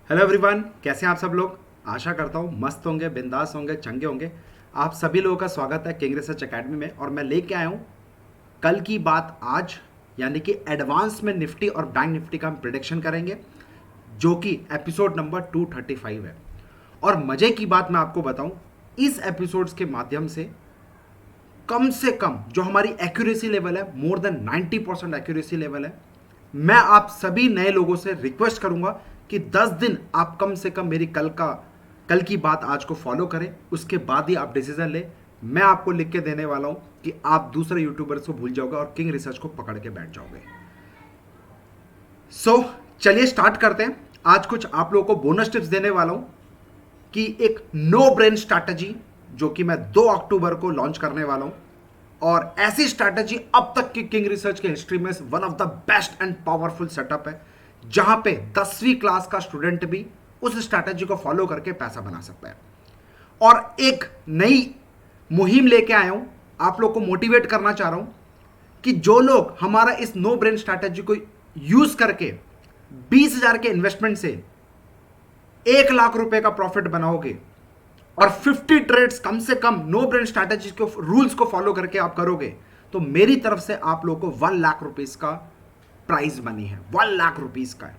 Hello everyone, कैसे हैं आप सब लोग। आशा करता हूँ मस्त होंगे, बिंदास होंगे, चंगे होंगे। आप सभी लोगों का स्वागत है किंग रिसर्च एकेडमी में। और मैं लेके आया हूँ कल की बात आज, यानी कि एडवांस में निफ्टी और बैंक निफ्टी का हम प्रिडिक्शन करेंगे, जो कि एपिसोड नंबर 235 है। और मजे की बात मैं आपको बताऊं, इस एपिसोड्स के माध्यम से कम जो हमारी एक्यूरेसी लेवल है, मोर देन 90% एक्यूरेसी लेवल है। मैं आप सभी नए लोगों से रिक्वेस्ट करूंगा कि 10 दिन आप कम से कम मेरी कल की बात आज को फॉलो करें, उसके बाद ही आप डिसीजन लें। मैं आपको लिख के देने वाला हूं कि आप दूसरे यूट्यूबर्स को भूल जाओगे और किंग रिसर्च को पकड़ के बैठ जाओगे। चलिए स्टार्ट करते हैं। आज कुछ आप लोगों को बोनस टिप्स देने वाला हूं कि एक नो ब्रेन स्ट्रैटेजी जो कि मैं 2 अक्टूबर को लॉन्च करने वाला हूं। और ऐसी स्ट्रैटेजी अब तक की किंग रिसर्च के हिस्ट्री में one of the best and powerful setup है, जहां पे 10वीं क्लास का स्टूडेंट भी उस स्ट्रैटेजी को फॉलो करके पैसा बना सकता है। और एक नई मुहिम लेके आया हूं, आप लोग को मोटिवेट करना चाह रहा हूं कि जो लोग हमारा इस नो ब्रेन स्ट्रैटेजी को यूज करके 20,000 के इन्वेस्टमेंट से 1,00,000 रुपए का प्रॉफिट बनाओगे और 50 ट्रेड्स कम से कम नो ब्रेन स्ट्रैटेजी को रूल्स को फॉलो करके आप करोगे, तो मेरी तरफ से आप लोगों को 1,00,000 रुपीज का प्राइज मनी है। 1,00,000 रुपीज का है।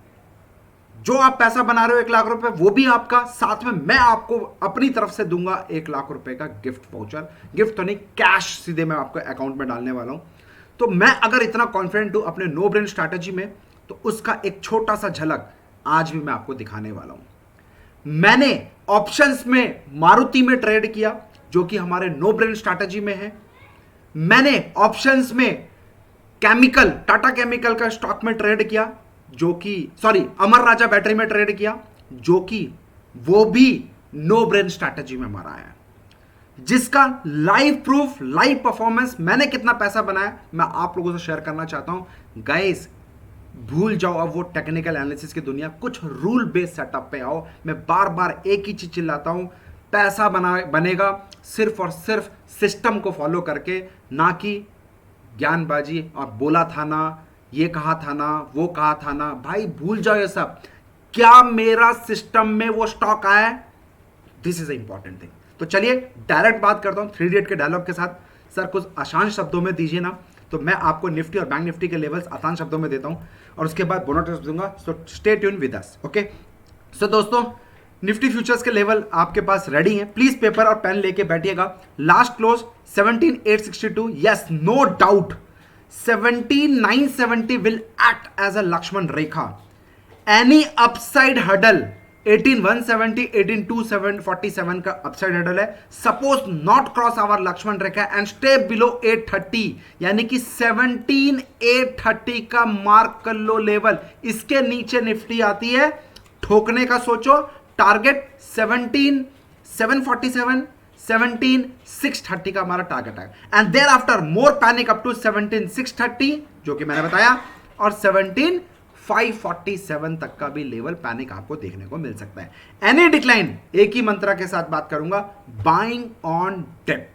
जो आप पैसा बना रहे हो 1,00,000 रुपए, वो भी आपका, साथ में मैं आपको अपनी तरफ से दूंगा 1,00,000 रुपए का गिफ्ट वाउचर। गिफ्ट तो नहीं, कैश सीधे मैं आपको अकाउंट में डालने वाला हूं। तो मैं अगर इतना कॉन्फिडेंट हूं अपने नो ब्रेन स्ट्रैटेजी में, तो उसका एक छोटा सा झलक आज भी मैं आपको दिखाने वाला हूं। मैंने ऑप्शंस में मारुति में ट्रेड किया, जो कि हमारे नो ब्रेन स्ट्रैटेजी में है। मैंने ऑप्शंस में टाटा केमिकल का स्टॉक में ट्रेड किया, जो कि अमर राजा बैटरी में ट्रेड किया, जो कि वो भी नो ब्रेन स्ट्रैटेजी में हमारा है, जिसका लाइव प्रूफ, लाइव परफॉर्मेंस, मैंने कितना पैसा बनाया मैं आप लोगों से शेयर करना चाहता हूं। गाइस, भूल जाओ अब वो टेक्निकल एनालिसिस की दुनिया, कुछ रूल बेस्ड सेटअप पे आओ। मैं बार बार एक ही चीज चिल्लाता हूं, पैसा बनेगा सिर्फ और सिर्फ सिस्टम को फॉलो करके, ना कि ज्ञानबाजी और बोला था ना, ये कहा था ना, वो कहा था ना। भाई भूल जाओ ये सब। क्या मेरा सिस्टम में वो स्टॉक आया है? This is a important thing. तो चलिए डायरेक्ट बात करता हूं 3 इडियट के डायलॉग के साथ। सर कुछ आसान शब्दों में दीजिए ना, तो मैं आपको निफ्टी और बैंक निफ्टी के लेवल्स आसान शब्दों में देता हूं और उसके बाद बोनस टिप्स दूंगा। So stay tune with us, okay. So दोस्तों, निफ्टी फ्यूचर्स के लेवल आपके पास रेडी हैं। प्लीज पेपर और पेन लेके बैठिएगा। Last close 17,862, yes, no doubt 17,970 will act as a Lakshman Rekha. Any upside hurdle 18,170, 18,247 का अपसाइड हडल है। Suppose not cross our Lakshman Rekha and stay below 830, यानी कि 17,830 का मार्क कर लो लेवल। इसके नीचे निफ्टी आती है, ठोकने का सोचो। टारगेट 17,747, 17,630 का हमारा टारगेट है। And thereafter more panic up to 17,630, जो कि मैंने बताया, और 17,547 तक का भी लेवल पैनिक आपको देखने को मिल सकता है। एनी डिक्लाइन, एक ही मंत्रा के साथ बात करूंगा, बाइंग ऑन डिप।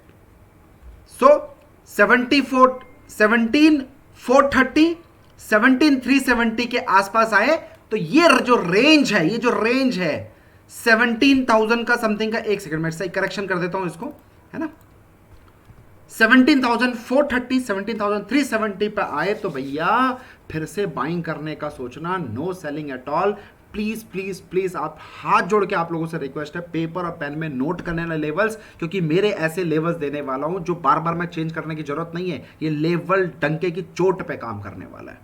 सो 17,430, 17,370 के आसपास आए तो ये जो रेंज है 17,000 का समथिंग का। एक सेकंड में सही करेक्शन कर देता हूं इसको, है ना। 17,430, 17,370 पे आए तो भैया फिर से बाइंग करने का सोचना, no selling at all. Please please please, आप हाथ जोड़ के आप लोगों से रिक्वेस्ट है, पेपर और पेन में नोट करने वाले लेवल्स, क्योंकि मेरे ऐसे लेवल्स देने वाला हूं जो बार बार मैं चेंज करने की जरूरत नहीं है। ये लेवल डंके की चोट पे काम करने वाला है,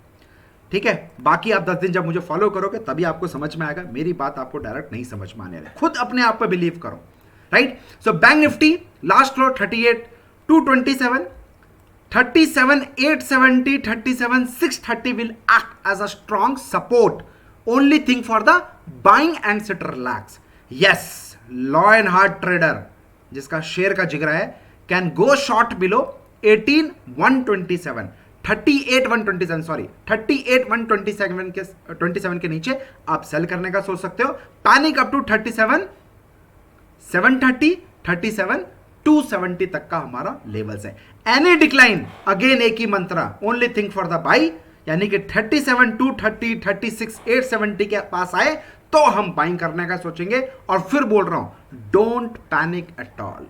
ठीक है। बाकी आप 10 दिन जब मुझे फॉलो करोगे तभी आपको समझ में आएगा। मेरी बात आपको डायरेक्ट नहीं समझ में आने वाली, खुद अपने आप पे बिलीव करो, right. So bank Nifty last floor 38,227, 37,870, 37,630 will act as a strong support. Only thing for the buying and sit relax. Yes, law and hard trader जिसका शेयर का जिगरा है can go short below 18,127, 38,127 के नीचे आप cell करने का सोच सकते हो। पैनिक अप टू 37,730, 37,270 तक का हमारा लेवल्स है। एनी डिक्लाइन, अगेन एक ही mantra, only thing for the buy, यानी कि 37,230, 36,870 के पास आए तो हम बाइंग करने का सोचेंगे। और फिर बोल रहा हूं, don't panic at all,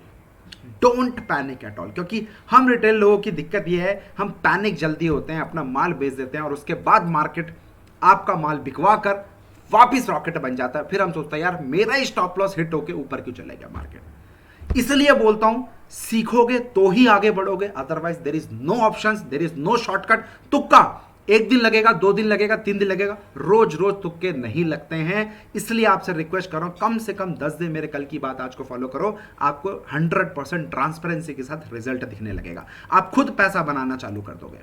don't panic at all, क्योंकि हम रिटेल लोगों की दिक्कत यह है, हम पैनिक जल्दी होते हैं, अपना माल बेच देते हैं और उसके बाद मार्केट आपका माल बिकवा कर वापिस रॉकेट बन जाता है। फिर हम सोचते हैं यार मेरा ही स्टॉप लॉस हिट होके ऊपर क्यों चले गया मार्केट। इसलिए बोलता हूं, सीखोगे तो ही आगे बढ़ोगे, otherwise there is no option, there is no shortcut. तुक्का एक दिन लगेगा, 2 दिन लगेगा, 3 दिन लगेगा, रोज रोज तुक्के नहीं लगते हैं। इसलिए आपसे रिक्वेस्ट कर रहा हूं, कम से कम 10 दिन मेरे कल की बात आज को फॉलो करो, आपको 100% ट्रांसपेरेंसी के साथ रिजल्ट दिखने लगेगा, आप खुद पैसा बनाना चालू कर दोगे।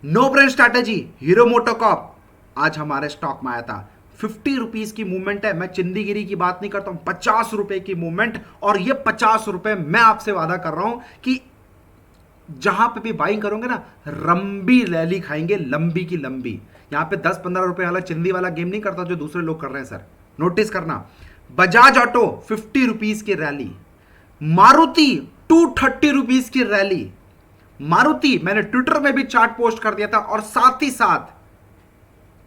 No brain strategy, Hero MotoCorp आज हमारे स्टॉक में आया था। 50 रुपीज की मूवमेंट है, मैं चिंदीगिरी की बात नहीं करता हूं, 50 रुपए की मूवमेंट। और ये 50 रुपए मैं आपसे वादा कर रहा हूं कि जहां पे भी बाइंग करोगे ना, लंबी रैली खाएंगे, लंबी की लंबी। यहां पे 10-15 रुपए वाला चिंदी वाला गेम नहीं करता जो दूसरे लोग कर रहे हैं सर, नोटिस करना। बजाज ऑटो 50 रुपीज की रैली, मारुति 230 रुपीज की रैली। मारुति मैंने ट्विटर में भी चार्ट पोस्ट कर दिया था। और साथ ही साथ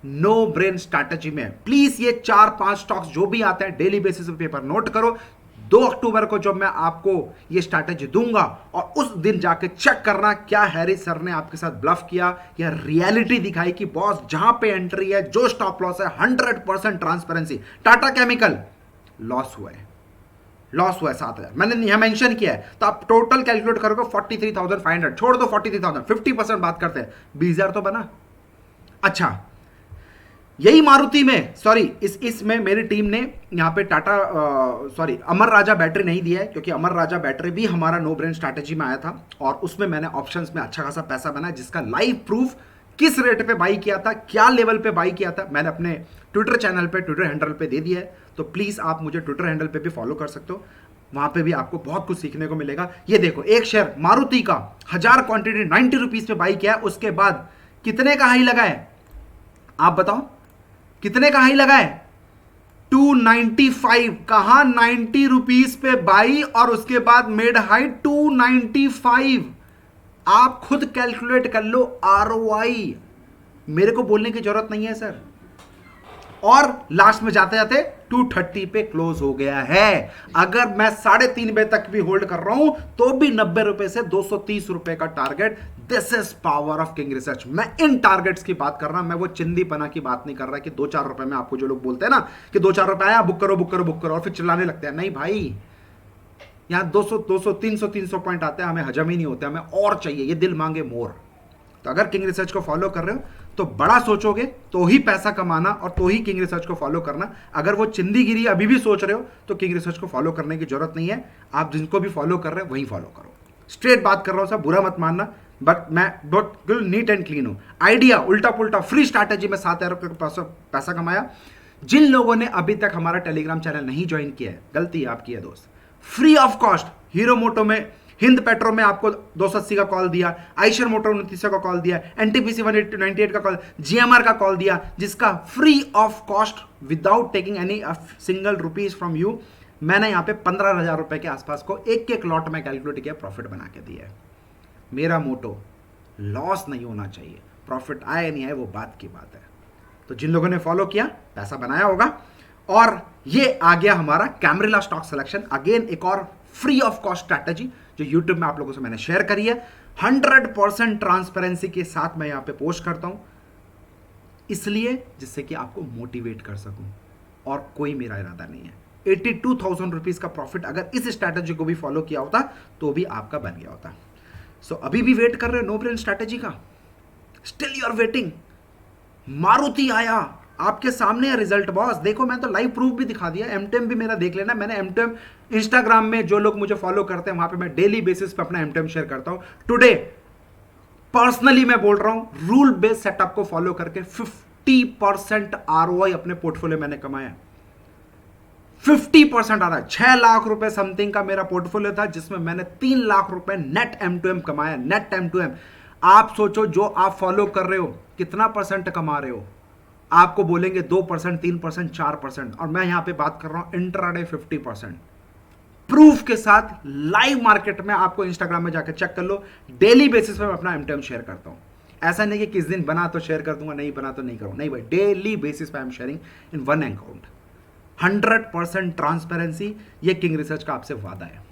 नो ब्रेन स्ट्रैटेजी में प्लीज ये 4-5 स्टॉक्स जो भी आते हैं डेली बेसिस पे पेपर नोट करो। 2 अक्टूबर को जब मैं आपको ये स्ट्रैटेजी दूंगा और उस दिन जाके चेक करना क्या हैरी सर ने आपके साथ ब्लफ किया या रियलिटी दिखाई कि बॉस जहां पे एंट्री है, जो स्टॉप लॉस है, 100% ट्रांसपेरेंसी। टाटा केमिकल लॉस हुआ है, लॉस हुआ है 7,000, मैंने यहां मेंशन किया है। तो आप टोटल कैलकुलेट करोगे 43,500, छोड़ दो 43,000, 50% बात करते हैं, 20,000 तो बना। अच्छा, यही मारुति में, सॉरी इसमें मेरी टीम ने यहाँ पे टाटा सॉरी अमर राजा बैटरी नहीं दिया है, क्योंकि अमर राजा बैटरी भी हमारा नो ब्रेन स्ट्रैटेजी में आया था और उसमें मैंने ऑप्शंस में अच्छा खासा पैसा बनाया, जिसका लाइव प्रूफ किस रेट पे बाई किया था, क्या लेवल पे बाई किया था, मैंने अपने ट्विटर चैनल पे, ट्विटर हैंडल पे दे दिया है। तो प्लीज आप मुझे ट्विटर हैंडल पे भी फॉलो कर सकते हो, वहां पे भी आपको बहुत कुछ सीखने को मिलेगा। ये देखो, एक शेयर मारुति का 1000 क्वांटिटी 90 रुपीज पे बाई किया, उसके बाद कितने का हाई लगा है आप बताओ, कितने का हाई लगा है? 295। कहां 90 रुपीज पे बाई और उसके बाद मेड हाई 295। आप खुद कैलकुलेट कर लो आरओआई, मेरे को बोलने की जरूरत नहीं है सर। और लास्ट में जाते जाते 230 पे क्लोज हो गया है। अगर मैं 3:30 बजे तक भी होल्ड कर रहा हूं तो भी 90 रुपए से 230 रुपए का target. This is power of king research. मैं इन टारगेट्स की बात कर रहा हूं, मैं वो चिंदी पना की बात नहीं कर रहा कि 2-4 रुपए में आपको जो लोग बोलते हैं ना कि 2-4 रुपए आया बुक करो बुक करो बुक करो और फिर चिल्लाने लगते हैं। नहीं भाई, यहां 200 300 पॉइंट आते हैं, हमें हजम ही नहीं होते, हमें और चाहिए, ये दिल मांगे मोर। तो अगर किंग रिसर्च को फॉलो कर रहे हो तो बड़ा सोचोगे तो ही पैसा कमाना और तो ही किंग रिसर्च को फॉलो करना। अगर वो चिंदीगिरी अभी भी सोच रहे हो तो किंग रिसर्च को फॉलो करने की जरूरत नहीं है। आप जिनको भी फॉलो कर रहे हो वही फॉलो करो। स्ट्रेट बात कर रहा हूं सर, बुरा मत मानना, बट मैं बिल्कुल नीट एंड क्लीन हूं। आइडिया उल्टा पुल्टा फ्री स्ट्रैटेजी में 7,000 रुपये का पैसा कमाया। जिन लोगों ने अभी तक हमारा टेलीग्राम चैनल नहीं ज्वाइन किया है, गलती आपकी है दोस्त। फ्री ऑफ कॉस्ट हीरो मोटो में, हिंद पेट्रो में आपको 280 का कॉल दिया, आइशर मोटर 29 का कॉल दिया, एनटीपीसी 198 का कॉल, जीएमआर का कॉल दिया, जिसका free of cost without taking any single rupees from you मैंने यहाँ पे 15,000 रुपए के आसपास को एक एक लॉट में कैलकुलेट किया, प्रॉफिट बना के दिया है। मेरा मोटो लॉस नहीं होना चाहिए, प्रॉफिट आए नहीं आए वो बात की बात है। तो जिन लोगों ने फॉलो किया पैसा बनाया होगा। और ये आ गया हमारा कैमरिला स्टॉक सिलेक्शन, अगेन एक और फ्री ऑफ कॉस्ट स्ट्रैटेजी जो YouTube में आप लोगों से मैंने शेयर करी है। 100% ट्रांसपेरेंसी के साथ मैं यहां पे पोस्ट करता हूं, इसलिए जिससे कि आपको मोटिवेट कर सकूं, और कोई मेरा इरादा नहीं है। 82,000 रुपीज का प्रॉफिट अगर इस स्ट्रैटेजी को भी फॉलो किया होता तो भी आपका बन गया होता। सो अभी भी वेट कर रहे हो नो ब्रेन स्ट्रैटेजी का? Still you are waiting? Maruti आया, आपके सामने है रिजल्ट बॉस, देखो मैं तो लाइव प्रूफ भी दिखा दिया। एमटेम भी मेरा देख लेना, मैंने एमटेम इंस्टाग्राम में जो लोग मुझे फॉलो करते हैं वहां पे मैं डेली बेसिस पे अपना एमटेम शेयर करता हूं। टुडे पर्सनली मैं बोल रहा हूं, रूल बेस्ड सेटअप को फॉलो करके 50% आरओआई अपने पोर्टफोलियो मैंने कमाया। 50% आ रहा है। 6 लाख रुपए समथिंग का मेरा पोर्टफोलियो था जिसमें मैंने 3 लाख रुपए नेट M2M कमाया, नेट M2M। आप सोचो जो आप फॉलो कर रहे हो कितना परसेंट कमा रहे हो। आपको बोलेंगे 2%, 3%, 4%, और मैं यहां पे बात कर रहा हूं इंट्राडे 50%। प्रूफ के साथ लाइव मार्केट में आपको इंस्टाग्राम में जाकर चेक कर लो, डेली बेसिस पे मैं अपना M2M शेयर करता हूं। ऐसा नहीं कि किस दिन बना तो शेयर कर दूंगा, नहीं बना तो नहीं करूँ, नहीं भाई, डेली बेसिस पे I am sharing in one account. 100% transparency, ये किंग रिसर्च का आपसे वादा है।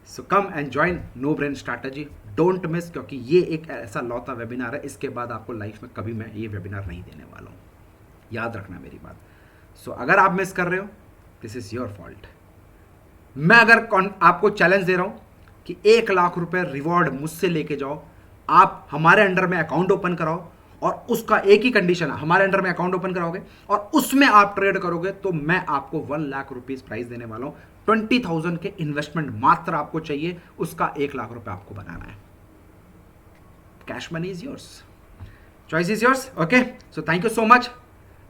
So come and join no brain strategy, don't miss, क्योंकि ये एक ऐसा लौता वेबिनार है, इसके बाद आपको लाइफ में कभी मैं ये वेबिनार नहीं देने वाला हूँ, याद रखना मेरी बात। सो अगर आप मिस कर रहे हो, दिस इज योर फॉल्ट। मैं अगर आपको चैलेंज दे रहा हूं कि 1 लाख रुपए रिवॉर्ड मुझसे लेके जाओ, आप हमारे अंडर में अकाउंट ओपन कराओ, और उसका एक ही कंडीशन है, हमारे अंडर में अकाउंट ओपन कराओगे और उसमें आप ट्रेड करोगे, तो मैं आपको 1 लाख रुपीज प्राइस देने वाला हूं। 20,000 के इन्वेस्टमेंट मात्र आपको चाहिए, उसका 1 लाख रुपए आपको बनाना है। Cash money is yours, choice is yours. Okay, so thank you so much.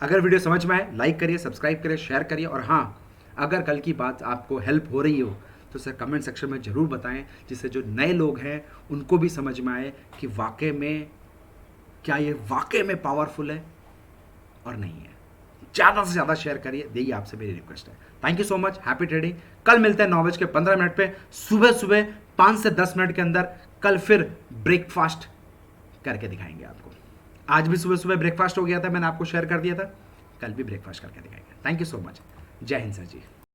अगर वीडियो समझ में आए, लाइक करिए, सब्सक्राइब करिए, शेयर करिए, और हाँ, अगर कल की बात आपको हेल्प हो रही हो तो सर कमेंट सेक्शन में ज़रूर बताएं, जिससे जो नए लोग हैं उनको भी समझ में आए कि वाकई में क्या ये वाकई में पावरफुल है और नहीं है। ज़्यादा से ज़्यादा शेयर करिए, यही आपसे मेरी रिक्वेस्ट है। Thank you so much, happy trading. कल मिलते हैं 9:15 पे, सुबह सुबह 5 से 10 मिनट के अंदर। कल फिर ब्रेकफास्ट करके दिखाएंगे आपको। आज भी सुबह सुबह ब्रेकफास्ट हो गया था, मैंने आपको शेयर कर दिया था, कल भी ब्रेकफास्ट करके दिखाएंगे। थैंक यू सो मच, जय हिंद सर जी।